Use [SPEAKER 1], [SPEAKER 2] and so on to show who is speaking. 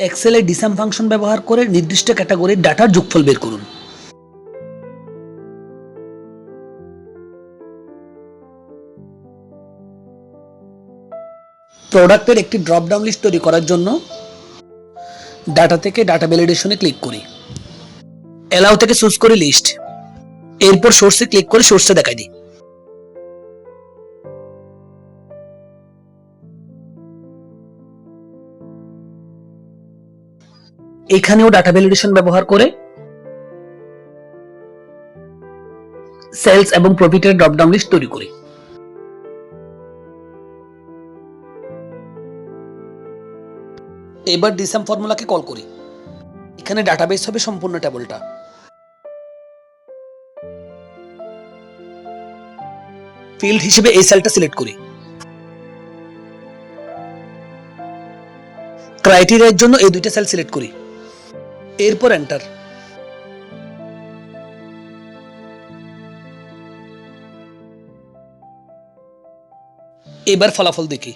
[SPEAKER 1] এক্সেলে ডিসাম function ব্যবহার করে নির্দিষ্ট ক্যাটাগরির ডাটার যোগফল বের করুন। প্রোডাক্টের একটি ড্রপ ডাউন লিস্ট তৈরি করার জন্য ডাটা থেকে ডাটা ভ্যালিডেশনে ক্লিক করি, অ্যালাউ থেকে চুজ করি লিস্ট, এরপর সোর্সে ক্লিক করে সোর্সে দেখাই দিই। এখানেও ডাটা ভ্যালিডেশন ব্যবহার করে সেলস এবং প্রফিটের ড্রপ ডাউন লিস্ট তৈরি করি। এবার ডিসাম ফর্মুলাকে কল করি, এখানে ডাটাবেস হবে সম্পূর্ণ টেবলটা। ফিল্ড হিসেবে এই সেলটা সিলেক্ট করি, ক্রাইটেরিয়ার জন্য এই দুইটা সেল সিলেক্ট করি, এরপর এন্টার। এবার ফলাফল দেখি।